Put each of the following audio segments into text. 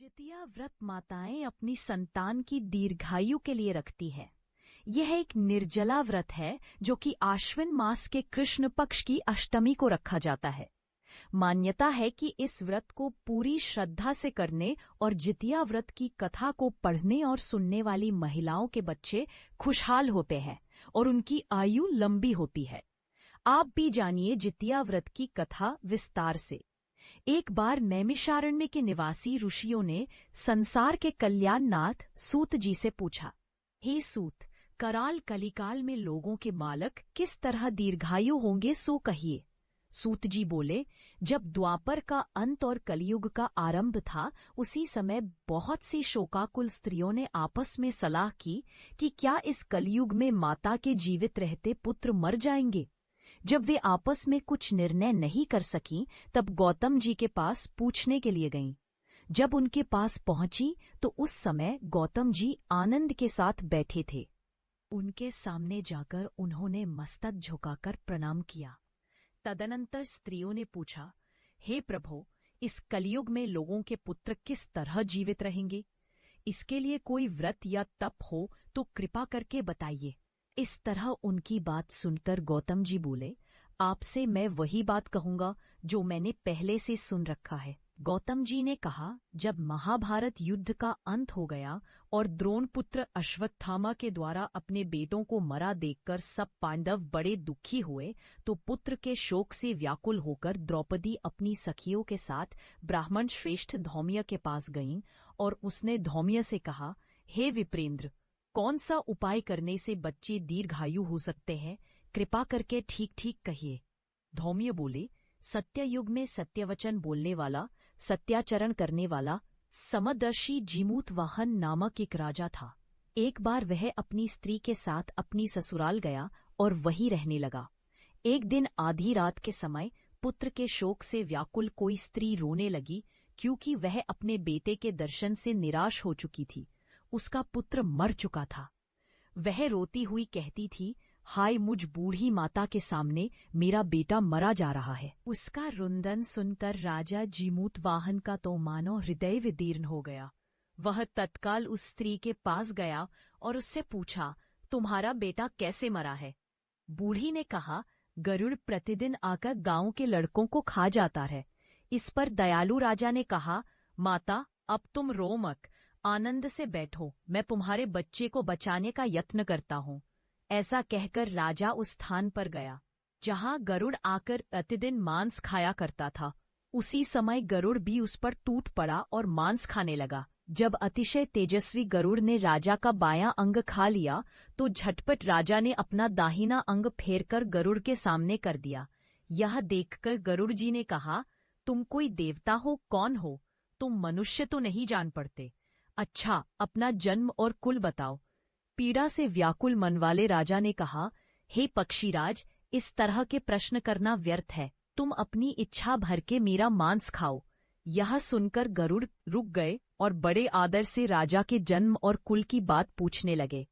जितिया व्रत माताएं अपनी संतान की दीर्घायु के लिए रखती है। यह एक निर्जला व्रत है जो कि आश्विन मास के कृष्ण पक्ष की अष्टमी को रखा जाता है। मान्यता है कि इस व्रत को पूरी श्रद्धा से करने और जितिया व्रत की कथा को पढ़ने और सुनने वाली महिलाओं के बच्चे खुशहाल होते हैं और उनकी आयु लंबी होती है। आप भी जानिए जितिया व्रत की कथा विस्तार से। एक बार नैमिषारण्य के निवासी ऋषियों ने संसार के कल्याणनाथ सूत जी से पूछा, हे सूत, कराल कलिकाल में लोगों के बालक किस तरह दीर्घायु होंगे सो कहिए। सूत जी बोले, जब द्वापर का अंत और कलयुग का आरंभ था, उसी समय बहुत सी शोकाकुल स्त्रियों ने आपस में सलाह की कि क्या इस कलयुग में माता के जीवित रहते पुत्र मर जाएंगे। जब वे आपस में कुछ निर्णय नहीं कर सकीं, तब गौतम जी के पास पूछने के लिए गईं। जब उनके पास पहुंची तो उस समय गौतम जी आनंद के साथ बैठे थे। उनके सामने जाकर उन्होंने मस्तक झुकाकर प्रणाम किया। तदनंतर स्त्रियों ने पूछा, हे प्रभो, इस कलयुग में लोगों के पुत्र किस तरह जीवित रहेंगे? इसके लिए कोई व्रत या तप हो तो कृपा करके बताइए। इस तरह उनकी बात सुनकर गौतम जी बोले, आपसे मैं वही बात कहूंगा जो मैंने पहले से सुन रखा है। गौतम जी ने कहा, जब महाभारत युद्ध का अंत हो गया और द्रोण पुत्र अश्वत्थामा के द्वारा अपने बेटों को मरा देखकर सब पांडव बड़े दुखी हुए, तो पुत्र के शोक से व्याकुल होकर द्रौपदी अपनी सखियों के साथ ब्राह्मण श्रेष्ठ धौम्य के पास गईं और उसने धौम्य से कहा, हे विप्रेंद्र, कौन सा उपाय करने से बच्चे दीर्घायु हो सकते हैं? कृपा करके ठीक ठीक कहिए। धौम्य बोले, सत्ययुग में सत्यवचन बोलने वाला, सत्याचरण करने वाला समदर्शी जीमूतवाहन नामक एक राजा था। एक बार वह अपनी स्त्री के साथ अपनी ससुराल गया और वहीं रहने लगा। एक दिन आधी रात के समय पुत्र के शोक से व्याकुल कोई स्त्री रोने लगी, क्योंकि वह अपने बेटे के दर्शन से निराश हो चुकी थी। उसका पुत्र मर चुका था। वह रोती हुई कहती थी, हाय मुझ बूढ़ी माता के सामने मेरा बेटा मरा जा रहा है। उसका रुंदन सुनकर राजा जीमूतवाहन का तो मानो हृदय विदीर्ण हो गया। वह तत्काल उस स्त्री के पास गया और उससे पूछा, तुम्हारा बेटा कैसे मरा है? बूढ़ी ने कहा, गरुड़ प्रतिदिन आकर गांव के लड़कों को खा जाता है। इस पर दयालु राजा ने कहा, माता, अब तुम रो मत, आनंद से बैठो, मैं तुम्हारे बच्चे को बचाने का यत्न करता हूँ। ऐसा कहकर राजा उस स्थान पर गया जहां गरुड़ आकर प्रतिदिन मांस खाया करता था। उसी समय गरुड़ भी उस पर टूट पड़ा और मांस खाने लगा। जब अतिशय तेजस्वी गरुड़ ने राजा का बायां अंग खा लिया, तो झटपट राजा ने अपना दाहिना अंग फेरकर गरुड़ के सामने कर दिया। यह देखकर गरुड़ जी ने कहा, तुम कोई देवता हो, कौन हो? तुम मनुष्य तो नहीं जान पड़ते। अच्छा, अपना जन्म और कुल बताओ। पीड़ा से व्याकुल मन वाले राजा ने कहा, हे पक्षीराज, इस तरह के प्रश्न करना व्यर्थ है। तुम अपनी इच्छा भर के मेरा मांस खाओ। यह सुनकर गरुड़ रुक गए और बड़े आदर से राजा के जन्म और कुल की बात पूछने लगे।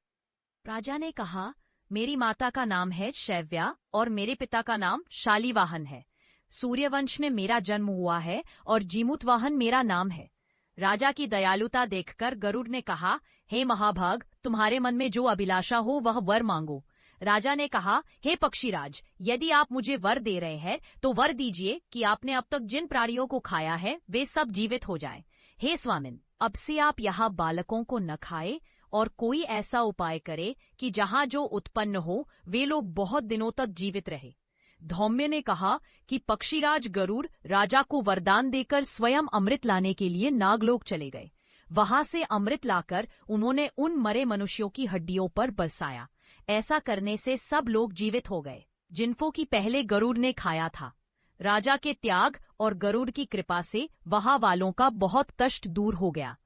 राजा ने कहा, मेरी माता का नाम है शैव्या और मेरे पिता का नाम शालीवाहन है। सूर्यवंश में मेरा जन्म हुआ है और जीमूतवाहन मेरा नाम है। राजा की दयालुता देखकर गरुड़ ने कहा, हे महाभाग, तुम्हारे मन में जो अभिलाषा हो वह वर मांगो। राजा ने कहा, हे पक्षीराज, यदि आप मुझे वर दे रहे हैं तो वर दीजिए कि आपने अब तक जिन प्राणियों को खाया है वे सब जीवित हो जाएं। हे स्वामिन, अब से आप यहाँ बालकों को न खाए और कोई ऐसा उपाय करे कि जहाँ जो उत्पन्न हो वे लोग बहुत दिनों तक जीवित रहे। धौम्य ने कहा कि पक्षीराज गरुड़ राजा को वरदान देकर स्वयं अमृत लाने के लिए नागलोक चले गए। वहां से अमृत लाकर उन्होंने उन मरे मनुष्यों की हड्डियों पर बरसाया। ऐसा करने से सब लोग जीवित हो गए जिनको की पहले गरुड़ ने खाया था। राजा के त्याग और गरुड़ की कृपा से वहां वालों का बहुत कष्ट दूर हो गया।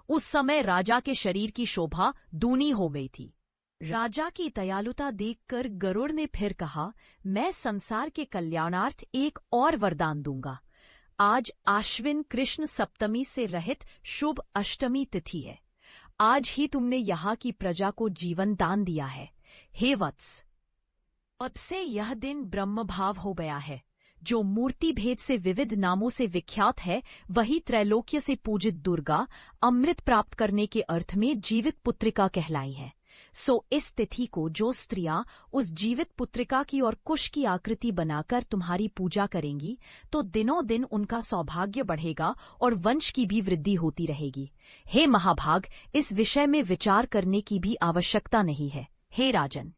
उस समय राजा के शरीर की शोभा दूनी हो गई थी। राजा की दयालुता देखकर गरुड़ ने फिर कहा, मैं संसार के कल्याणार्थ एक और वरदान दूंगा। आज आश्विन कृष्ण सप्तमी से रहित शुभ अष्टमी तिथि है। आज ही तुमने यहाँ की प्रजा को जीवन दान दिया है। हे वत्स, अब से यह दिन ब्रह्म भाव हो गया है। जो मूर्ति भेद से विविध नामों से विख्यात है, वही त्रैलोक्य से पूजित दुर्गा अमृत प्राप्त करने के अर्थ में जीवित पुत्रिका कहलाई है। सो इस तिथि को जो स्त्रियां उस जीवित पुत्रिका की और कुश की आकृति बनाकर तुम्हारी पूजा करेंगी, तो दिनों दिन उनका सौभाग्य बढ़ेगा और वंश की भी वृद्धि होती रहेगी। हे महाभाग, इस विषय में विचार करने की भी आवश्यकता नहीं है। हे राजन,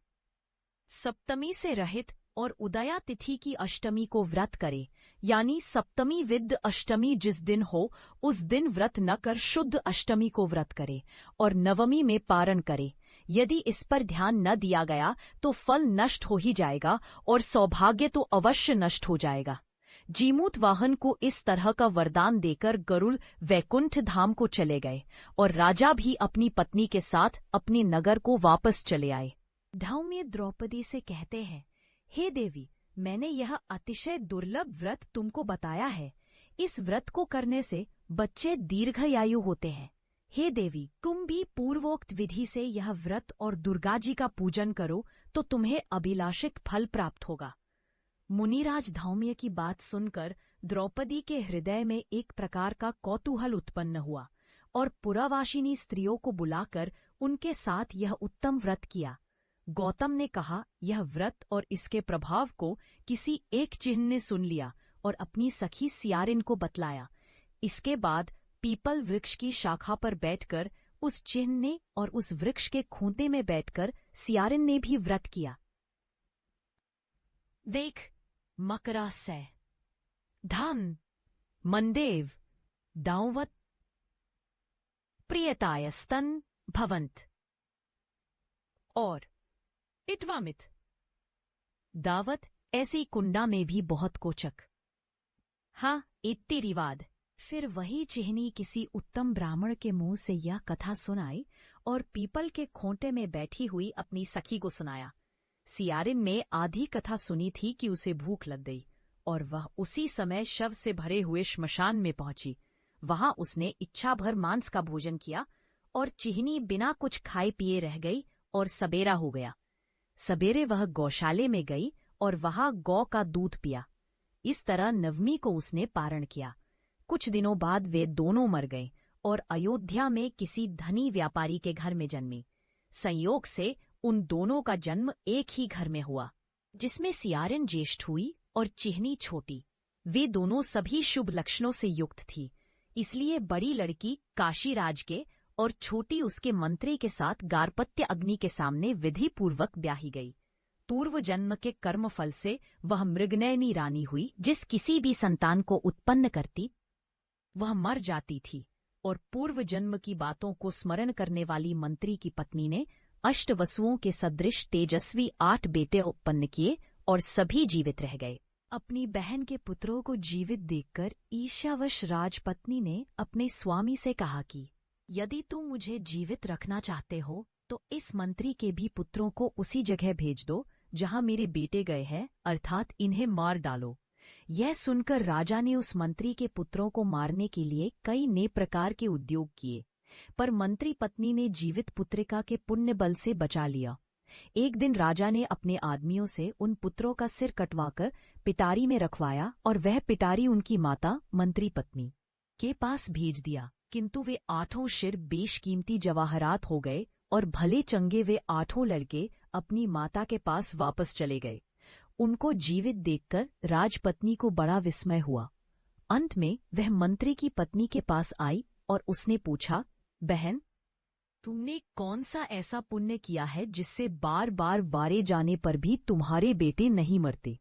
सप्तमी से रहित और उदया तिथि की अष्टमी को व्रत करे, यानी सप्तमी विद्ध अष्टमी जिस दिन हो उस दिन व्रत न कर शुद्ध अष्टमी को व्रत करे और नवमी में पारण करे। यदि इस पर ध्यान न दिया गया तो फल नष्ट हो ही जाएगा और सौभाग्य तो अवश्य नष्ट हो जाएगा। जीमूत वाहन को इस तरह का वरदान देकर गरुड़ वैकुंठ धाम को चले गए और राजा भी अपनी पत्नी के साथ अपने नगर को वापस चले आए। धौम्य द्रौपदी से कहते हैं, हे देवी, मैंने यह अतिशय दुर्लभ व्रत तुमको बताया है। इस व्रत को करने से बच्चे दीर्घायु होते हैं। हे देवी, तुम भी पूर्वोक्त विधि से यह व्रत और दुर्गा जी का पूजन करो तो तुम्हें अभिलाषित फल प्राप्त होगा। मुनिराज धौम्य की बात सुनकर द्रौपदी के हृदय में एक प्रकार का कौतूहल उत्पन्न हुआ और पुरावासिनी स्त्रियों को बुलाकर उनके साथ यह उत्तम व्रत किया। गौतम ने कहा, यह व्रत और इसके प्रभाव को किसी एक चिन्ह ने सुन लिया और अपनी सखी सियारिन को बतलाया। इसके बाद पीपल वृक्ष की शाखा पर बैठकर उस चिन्ह ने और उस वृक्ष के खूंटे में बैठकर सियारिन ने भी व्रत किया। देख, मकरासै, धन, मंदेव, दांवत, प्रियतायस्तन भवंत और इटवामित, दावत ऐसी कुंडा में भी बहुत कोचक। हाँ, इत्ती रिवाद। फिर वही चिहनी किसी उत्तम ब्राह्मण के मुंह से यह कथा सुनाई और पीपल के खोंटे में बैठी हुई अपनी सखी को सुनाया। सियारिन ने आधी कथा सुनी थी कि उसे भूख लग गई और वह उसी समय शव से भरे हुए श्मशान में पहुंची। वहां उसने इच्छा भर मांस का भोजन किया और चिहनी बिना कुछ खाए पिए रह गई और सबेरा हो गया। सबेरे वह गौशाले में गई और वहां गौ का दूध पिया। इस तरह नवमी को उसने पारण किया। कुछ दिनों बाद वे दोनों मर गए और अयोध्या में किसी धनी व्यापारी के घर में जन्मी। संयोग से उन दोनों का जन्म एक ही घर में हुआ, जिसमें सियारिन ज्येष्ठ हुई और चिहनी छोटी। वे दोनों सभी शुभ लक्षणों से युक्त थी, इसलिए बड़ी लड़की काशीराज के और छोटी उसके मंत्री के साथ गारपत्य अग्नि के सामने विधि पूर्वक ब्याही गई। पूर्व जन्म के कर्म फल से वह मृगनयनी रानी हुई। जिस किसी भी संतान को उत्पन्न करती वह मर जाती थी और पूर्व जन्म की बातों को स्मरण करने वाली मंत्री की पत्नी ने अष्टवसुओं के सदृश तेजस्वी 8 बेटे उत्पन्न किए और सभी जीवित रह गए। अपनी बहन के पुत्रों को जीवित देखकर ईर्ष्यावश राजपत्नी ने अपने स्वामी से कहा कि यदि तुम मुझे जीवित रखना चाहते हो तो इस मंत्री के भी पुत्रों को उसी जगह भेज दो जहां मेरे बेटे गए हैं, अर्थात इन्हें मार डालो। यह सुनकर राजा ने उस मंत्री के पुत्रों को मारने के लिए कई नए प्रकार के उद्योग किए, पर मंत्री पत्नी ने जीवित पुत्रिका के पुण्य बल से बचा लिया। एक दिन राजा ने अपने आदमियों से उन पुत्रों का सिर कटवाकर पिटारी में रखवाया और वह पिटारी उनकी माता मंत्री पत्नी के पास भेज दिया, किंतु वे 8 सिर बेशकीमती जवाहरात हो गए और भले चंगे वे 8 लड़के अपनी माता के पास वापस चले गए। उनको जीवित देखकर राजपत्नी को बड़ा विस्मय हुआ। अंत में वह मंत्री की पत्नी के पास आई और उसने पूछा, बहन, तुमने कौन सा ऐसा पुण्य किया है जिससे बार बार मारे जाने पर भी तुम्हारे बेटे नहीं मरते?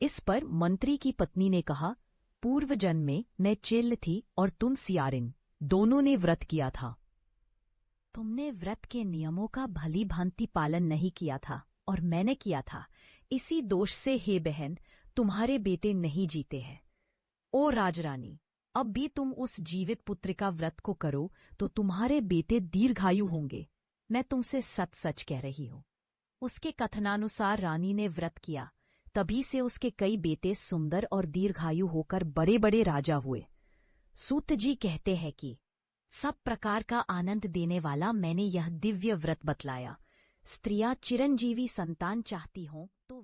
इस पर मंत्री की पत्नी ने कहा, पूर्व जन्म में मैं चिल्ल थी और तुम सियारिन, दोनों ने व्रत किया था। तुमने व्रत के नियमों का भली भांति पालन नहीं किया था और मैंने किया था। इसी दोष से हे बहन, तुम्हारे बेटे नहीं जीते हैं। ओ राजरानी, अब भी तुम उस जीवित पुत्र का व्रत को करो तो तुम्हारे बेटे दीर्घायु होंगे। मैं तुमसे सच सच कह रही हूँ। उसके कथनानुसार रानी ने व्रत किया, तभी से उसके कई बेटे सुंदर और दीर्घायु होकर बड़े बड़े राजा हुए। सूत जी कहते हैं कि सब प्रकार का आनंद देने वाला मैंने यह दिव्य व्रत बतलाया। स्त्रियां चिरंजीवी संतान चाहती हों तो